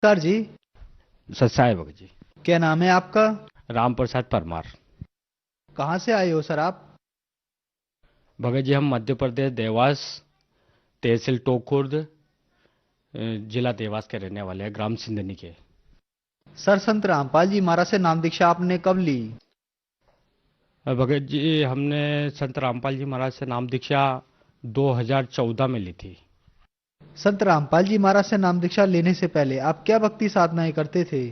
Sir जी। सत्साय भगत जी। क्या नाम है आपका? राम प्रसाद परमार। कहाँ से आए हो सर आप? भगत जी हम मध्य प्रदेश देवास, तहसील टोंक जिला देवास के रहने वाले हैं, ग्राम सिंधनी के। सर संत रामपाल जी महाराज से नाम दीक्षा आपने कब ली? भगत जी हमने संत रामपाल जी महाराज से नाम दीक्षा 2014 में ली थी। संत रामपाल जी महाराज से नाम दीक्षा लेने से पहले आप क्या भक्ति साधनाएं करते थे?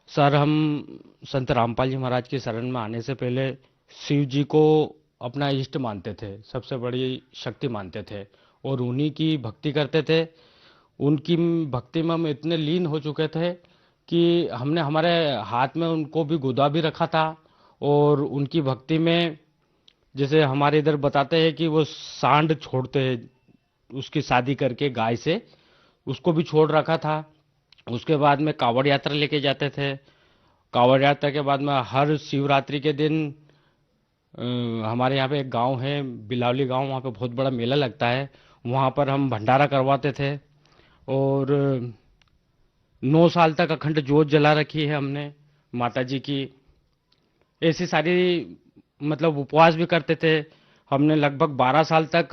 सर हम संत रामपाल जी महाराज की शरण में आने से पहले शिव जी को अपना इष्ट मानते थे, सबसे बड़ी शक्ति मानते थे और उन्हीं की भक्ति करते थे। उनकी भक्ति में हम इतने लीन हो चुके थे कि हमने हमारे हाथ में उनको भी गुदा भी रखा था। और उनकी भक्ति में जैसे हमारे इधर बताते हैं कि वो सांड छोड़ते हैं, उसकी शादी करके गाय से उसको भी छोड़ रखा था। उसके बाद में कांवड़ यात्रा लेके जाते थे। कांवड़ यात्रा के बाद में हर शिवरात्रि के दिन अ, हमारे यहाँ पे एक गांव है बिलावली गांव, वहाँ पे बहुत बड़ा मेला लगता है। वहाँ पर हम भंडारा करवाते थे और 9 साल तक अखंड जोत जला रखी है हमने माता जी की। ऐसी सारी मतलब उपवास भी करते थे। हमने लगभग 12 साल तक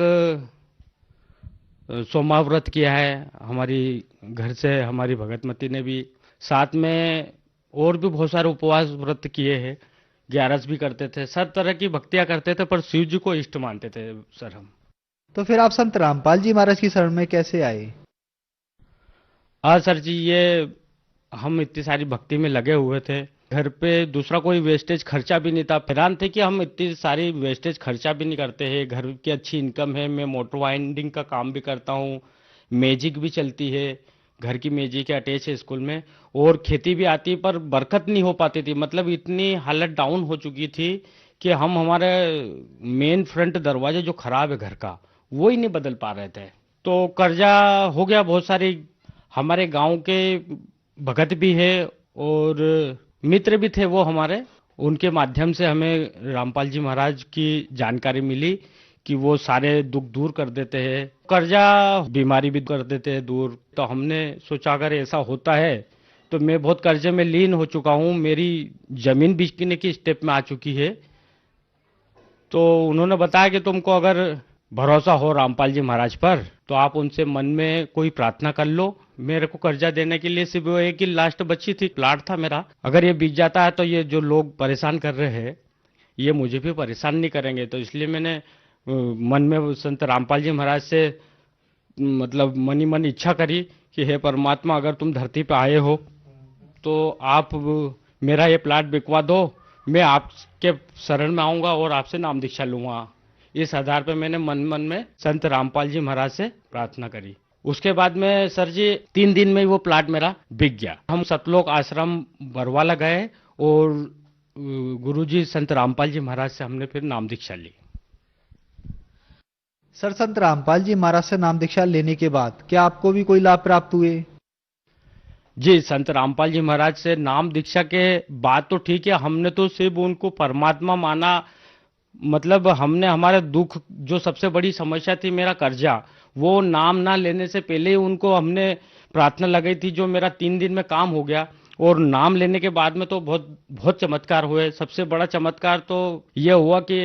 सोमवार व्रत किया है। हमारी घर से हमारी भगतमती ने भी साथ में और भी बहुत सारे उपवास व्रत किए हैं। 11 भी करते थे, सब तरह की भक्तियां करते थे, पर शिव जी को इष्ट मानते थे सर हम। तो फिर आप संत रामपाल जी महाराज की शरण में कैसे आए? हाँ सर जी, ये हम इतनी सारी भक्ति में लगे हुए थे, घर पे दूसरा कोई वेस्टेज खर्चा भी नहीं था। हैरान थे कि हम इतनी सारी वेस्टेज खर्चा भी नहीं करते हैं, घर की अच्छी इनकम है। मैं मोटर वाइंडिंग का काम भी करता हूँ, मैजिक भी चलती है, घर की मैजिक अटैच है स्कूल में, और खेती भी आती है, पर बरकत नहीं हो पाती थी। मतलब इतनी हालत डाउन हो चुकी थी कि हम हमारे मेन फ्रंट दरवाजे जो खराब है घर का, वो ही नहीं बदल पा रहे थे। तो कर्जा हो गया बहुत सारी। हमारे गांव के भगत भी है और मित्र भी थे वो हमारे, उनके माध्यम से हमें रामपाल जी महाराज की जानकारी मिली कि वो सारे दुख दूर कर देते हैं, कर्जा बीमारी भी कर देते हैं दूर। तो हमने सोचा अगर ऐसा होता है तो मैं बहुत कर्जे में लीन हो चुका हूँ, मेरी जमीन बिकने की स्टेप में आ चुकी है। तो उन्होंने बताया कि तुमको अगर भरोसा हो रामपाल जी महाराज पर तो आप उनसे मन में कोई प्रार्थना कर लो। मेरे को कर्जा देने के लिए सिर्फ वो एक ही लास्ट बची थी, प्लाट था मेरा। अगर ये बिक जाता है तो ये जो लोग परेशान कर रहे हैं ये मुझे भी परेशान नहीं करेंगे। तो इसलिए मैंने मन में वो संत रामपाल जी महाराज से मतलब मन ही मन इच्छा करी कि हे परमात्मा, अगर तुम धरती पे आए हो तो आप मेरा ये प्लाट बिकवा दो, मैं आपके शरण में आऊंगा और आपसे नाम दीक्षा लूंगा। इस आधार पे मैंने मन मन में संत रामपाल जी महाराज से प्रार्थना करी। उसके बाद में सर जी 3 दिन में ही वो प्लाट मेरा बिक गया। हम सतलोक आश्रम बरवाला गए और गुरुजी संत रामपाल जी महाराज से हमने फिर नाम दीक्षा ली। सर संत रामपाल जी महाराज से नाम दीक्षा लेने के बाद क्या आपको भी कोई लाभ प्राप्त हुए? जी, संत रामपाल जी महाराज से नाम दीक्षा के बाद तो ठीक है, हमने तो सिर्फ उनको परमात्मा माना। मतलब हमने हमारा दुख, जो सबसे बड़ी समस्या थी मेरा कर्जा, वो नाम ना लेने से पहले ही उनको हमने प्रार्थना लगाई थी, जो मेरा 3 दिन में काम हो गया। और नाम लेने के बाद में तो बहुत बहुत चमत्कार हुए। सबसे बड़ा चमत्कार तो ये हुआ कि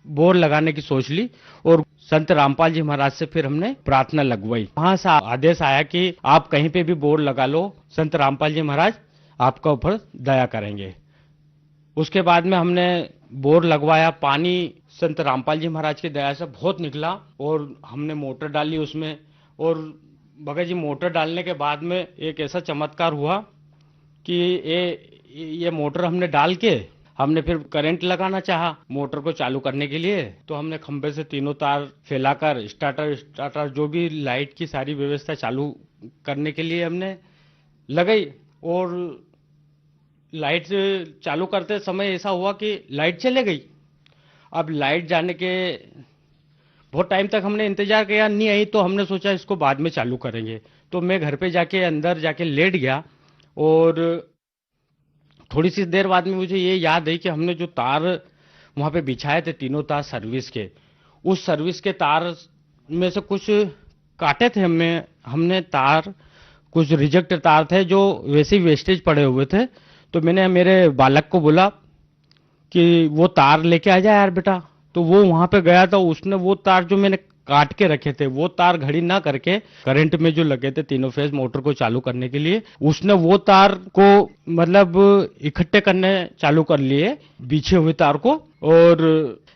बोर लगाने की सोच ली और संत रामपाल जी महाराज से फिर हमने प्रार्थना लगवाई। वहां से आदेश आया कि आप कहीं पे भी बोर लगा लो, संत रामपाल जी महाराज आपका ऊपर दया करेंगे। उसके बाद में हमने बोर लगवाया, पानी संत रामपाल जी महाराज की दया से बहुत निकला और हमने मोटर डाली उसमें। और भगत जी मोटर डालने के बाद में एक ऐसा चमत्कार हुआ कि ये मोटर हमने डाल के हमने फिर करंट लगाना चाहा मोटर को चालू करने के लिए। तो हमने खंबे से तीनों तार फैलाकर स्टार्टर स्टार्टर जो भी लाइट की सारी व्यवस्था चालू करने के लिए हमने लगाई। और लाइट चालू करते समय ऐसा हुआ कि लाइट चले गई। अब लाइट जाने के बहुत टाइम तक हमने इंतजार किया, नहीं आई, तो हमने सोचा इसको बाद में चालू करेंगे। तो मैं घर पे जाके अंदर जाके लेट गया और थोड़ी सी देर बाद में मुझे ये याद है कि हमने जो तार वहां पे बिछाए थे, तीनों तार सर्विस के, उस सर्विस के तार में से कुछ काटे थे हमने हमने तार कुछ रिजेक्ट तार थे जो वैसे ही वेस्टेज पड़े हुए थे। तो मैंने मेरे बालक को बोला कि वो तार लेके आ जाए यार बेटा। तो वो वहां पे गया तो उसने वो तार जो मैंने काट के रखे थे वो तार घड़ी ना करके करंट में जो लगे थे तीनों फेज मोटर को चालू करने के लिए, उसने वो तार को मतलब इकट्ठे करने चालू कर लिए बिछे हुए तार को। और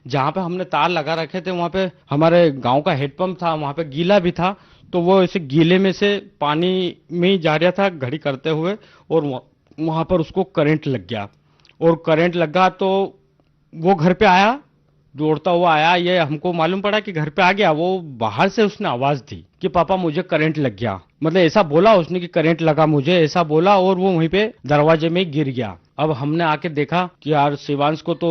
जहां पे हमने तार लगा रखे थे वहां पे हमारे गांव का हेडपंप था, वहां पे गीला भी था। तो वो ऐसे गीले में से पानी में ही जा रहा था घड़ी करते हुए, और वहां पर उसको करंट लग गया। और करंट लगा तो वो घर पे आया, दौड़ता हुआ आया। ये हमको मालूम पड़ा कि घर पे आ गया। वो बाहर से उसने आवाज दी कि पापा मुझे करंट लग गया, मतलब ऐसा बोला उसने कि करंट लगा मुझे, ऐसा बोला। और वो वहीं पे दरवाजे में गिर गया। अब हमने आके देखा कि यार शिवांश को तो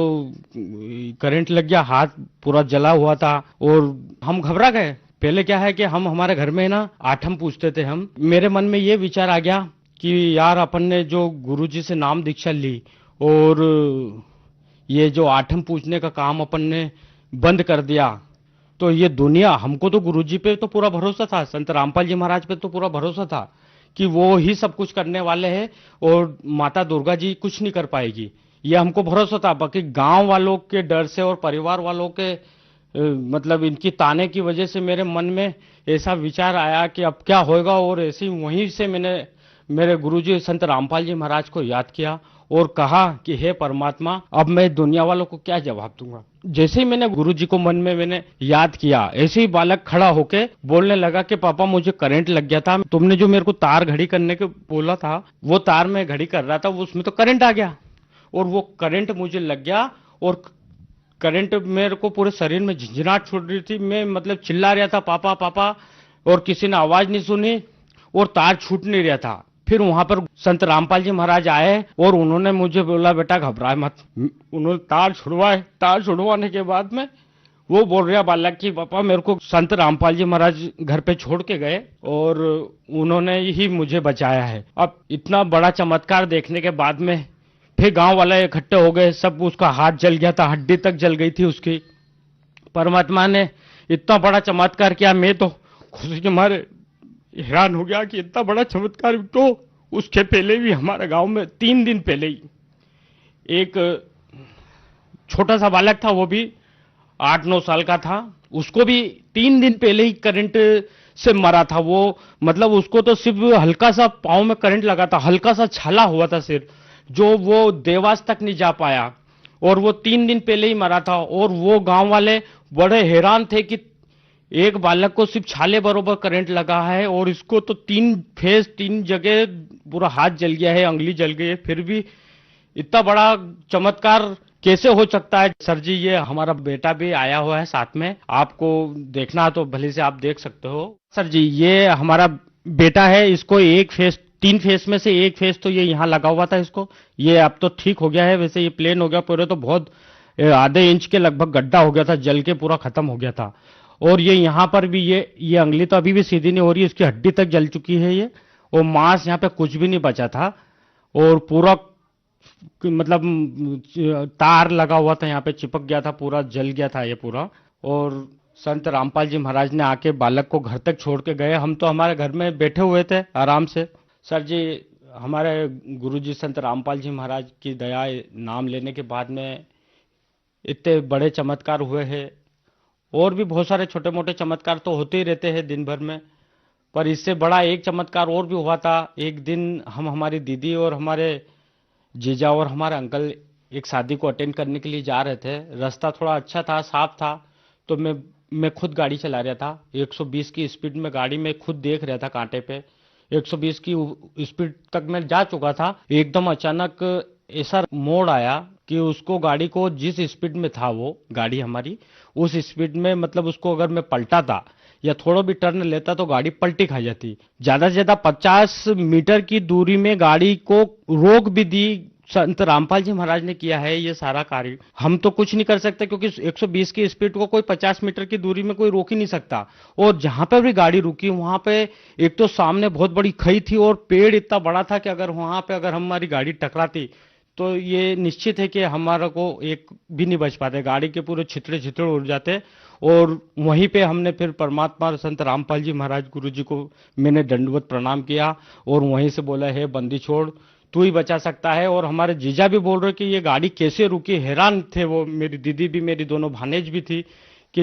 करंट लग गया, हाथ पूरा जला हुआ था। और हम घबरा गए। पहले क्या है कि हम हमारे घर में ना आठम पूछते थे। हम मेरे मन में ये विचार आ गया कि यार अपन ने जो गुरुजी से नाम दीक्षा ली और ये जो आठम पूछने का काम अपन ने बंद कर दिया, तो ये दुनिया, हमको तो गुरुजी पे तो पूरा भरोसा था, संत रामपाल जी महाराज पे तो पूरा भरोसा था कि वो ही सब कुछ करने वाले हैं और माता दुर्गा जी कुछ नहीं कर पाएगी, ये हमको भरोसा था। बाकी गांव वालों के डर से और परिवार वालों के मतलब इनकी ताने की वजह से मेरे मन में ऐसा विचार आया कि अब क्या होगा। और ऐसे ही वहीं से मैंने मेरे गुरुजी संत रामपाल जी महाराज को याद किया और कहा कि हे परमात्मा, अब मैं दुनिया वालों को क्या जवाब दूंगा। जैसे ही मैंने गुरुजी को मन में मैंने याद किया, ऐसे ही बालक खड़ा होके बोलने लगा कि पापा मुझे करंट लग गया था, तुमने जो मेरे को तार घड़ी करने को बोला था वो तार में घड़ी कर रहा था, वो उसमें तो करंट आ गया। और वो करंट मुझे लग गया और करंट मेरे को पूरे शरीर में झंझनाहट छूट रही थी। मैं मतलब चिल्ला रहा था पापा पापा, और किसी ने आवाज नहीं सुनी और तार छूट नहीं रहा था। फिर वहां पर संत रामपाल जी महाराज आए और उन्होंने मुझे बोला बेटा घबराए मत। उन्होंने तार छुड़वाए। तार छुड़वाने के बाद में वो बोल रहा बालक कि पापा मेरे को संत रामपाल जी महाराज घर पे छोड़ के गए और उन्होंने ही मुझे बचाया है। अब इतना बड़ा चमत्कार देखने के बाद में फिर गांव वाले इकट्ठे हो गए, सब उसका हाथ जल गया था, हड्डी तक जल गई थी उसकी। परमात्मा ने इतना बड़ा चमत्कार किया, मैं तो खुशी के मारे हैरान हो गया कि इतना बड़ा चमत्कार। तो उसके पहले भी हमारे गांव में 3 दिन पहले ही एक छोटा सा बालक था, वो भी 8-9 साल का था, उसको भी 3 दिन पहले ही करंट से मरा था। वो मतलब उसको तो सिर्फ हल्का सा पांव में करंट लगा था, हल्का सा छाला हुआ था सिर, जो वो देवास तक नहीं जा पाया और वो 3 दिन पहले ही मरा था। और वो गांव वाले बड़े हैरान थे कि एक बालक को सिर्फ छाले बरोबर करंट लगा है और इसको तो 3 फेस 3 जगह पूरा हाथ जल गया है, अंगुली जल गई है, फिर भी इतना बड़ा चमत्कार कैसे हो सकता है। सर जी ये हमारा बेटा भी आया हुआ है साथ में, आपको देखना है तो भले से आप देख सकते हो। सर जी ये हमारा बेटा है, इसको एक फेस 3 फेस में से एक फेस तो ये यहाँ लगा हुआ था इसको, ये अब तो ठीक हो गया है। वैसे ये प्लेन हो गया, पूरे तो बहुत आधे इंच के लगभग गड्ढा हो गया था, जल के पूरा खत्म हो गया था। और ये यहाँ पर भी ये अंगली तो अभी भी सीधी नहीं हो रही, इसकी हड्डी तक जल चुकी है ये, और मांस यहाँ पे कुछ भी नहीं बचा था। और पूरा मतलब तार लगा हुआ था यहाँ पे, चिपक गया था, पूरा जल गया था ये पूरा। और संत रामपाल जी महाराज ने आके बालक को घर तक छोड़ के गए। हम तो हमारे घर में बैठे हुए थे आराम से। सर जी हमारे गुरुजी संत रामपाल जी महाराज की दया, नाम लेने के बाद में इतने बड़े चमत्कार हुए हैं। और भी बहुत सारे छोटे मोटे चमत्कार तो होते ही रहते हैं दिन भर में, पर इससे बड़ा एक चमत्कार और भी हुआ था। एक दिन हम हमारी दीदी और हमारे जीजा और हमारे अंकल एक शादी को अटेंड करने के लिए जा रहे थे। रास्ता थोड़ा अच्छा था, साफ था, तो मैं खुद गाड़ी चला रहा था। 120 की स्पीड में गाड़ी में खुद देख रहा था कांटे पे, 120 की स्पीड तक मैं जा चुका था। एकदम अचानक ऐसा मोड़ आया कि उसको गाड़ी को जिस स्पीड में था वो गाड़ी हमारी, उस स्पीड में मतलब उसको अगर मैं पलटाता या थोड़ा भी टर्न लेता तो गाड़ी पलटी खा जाती। ज्यादा से ज्यादा 50 मीटर की दूरी में गाड़ी को रोक भी दी। संत रामपाल जी महाराज ने किया है ये सारा कार्य, हम तो कुछ नहीं कर सकते क्योंकि 120 की स्पीड को कोई 50 मीटर की दूरी में कोई रोक ही नहीं सकता। और जहां पर भी गाड़ी रुकी वहां पे एक तो सामने बहुत बड़ी खई थी और पेड़ इतना बड़ा था कि अगर वहां पे अगर हमारी गाड़ी टकराती तो ये निश्चित है कि हमारा को एक भी नहीं बच पाते, गाड़ी के पूरे छितड़े छितड़े उड़ जाते। और वहीं पे हमने फिर परमात्मा संत रामपाल जी महाराज गुरु जी को मैंने दंडवत प्रणाम किया और वहीं से बोला, हे बंदी छोड़, तू ही बचा सकता है। और हमारे जीजा भी बोल रहे कि ये गाड़ी कैसे रुकी, हैरान थे वो, मेरी दीदी भी, मेरी दोनों भानेज भी थी कि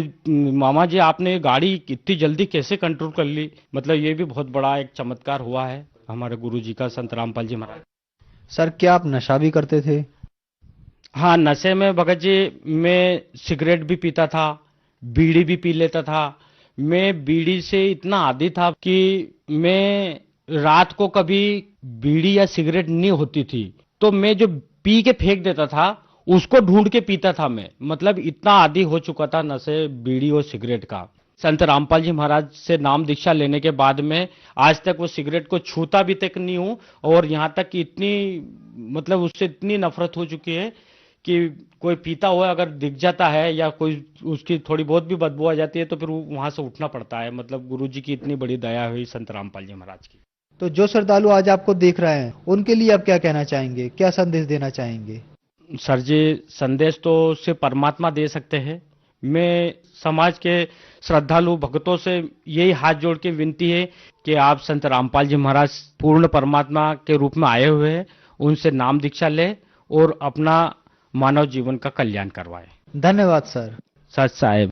मामा जी आपने ये गाड़ी इतनी जल्दी कैसे कंट्रोल कर ली। मतलब ये भी बहुत बड़ा एक चमत्कार हुआ है हमारे गुरु जी का, संत रामपाल जी महाराज। सर क्या आप नशा भी करते थे? हाँ, नशे में भगत जी मैं सिगरेट भी पीता था, बीड़ी भी पी लेता था। मैं बीड़ी से इतना आदी था कि मैं रात को कभी बीड़ी या सिगरेट नहीं होती थी तो मैं जो पी के फेंक देता था उसको ढूंढ के पीता था मैं। मतलब इतना आदी हो चुका था नशे बीड़ी और सिगरेट का। संत रामपाल जी महाराज से नाम दीक्षा लेने के बाद में आज तक वो सिगरेट को छूता भी तक नहीं हूं। और यहाँ तक कि इतनी, मतलब उससे इतनी नफरत हो चुकी है कि कोई पीता हुआ अगर दिख जाता है या कोई उसकी थोड़ी बहुत भी बदबू आ जाती है तो फिर वहां से उठना पड़ता है। मतलब गुरु जी की इतनी बड़ी दया हुई संत रामपाल जी महाराज की। तो जो श्रद्धालु आज आपको देख रहे हैं उनके लिए आप क्या कहना चाहेंगे, क्या संदेश देना चाहेंगे? सर जी, संदेश तो सिर्फ परमात्मा दे सकते हैं। मैं समाज के श्रद्धालु भक्तों से यही हाथ जोड़ के विनती है कि आप संत रामपाल जी महाराज पूर्ण परमात्मा के रूप में आए हुए हैं, उनसे नाम दीक्षा ले और अपना मानव जीवन का कल्याण करवाएं। धन्यवाद सर। सच साहेब।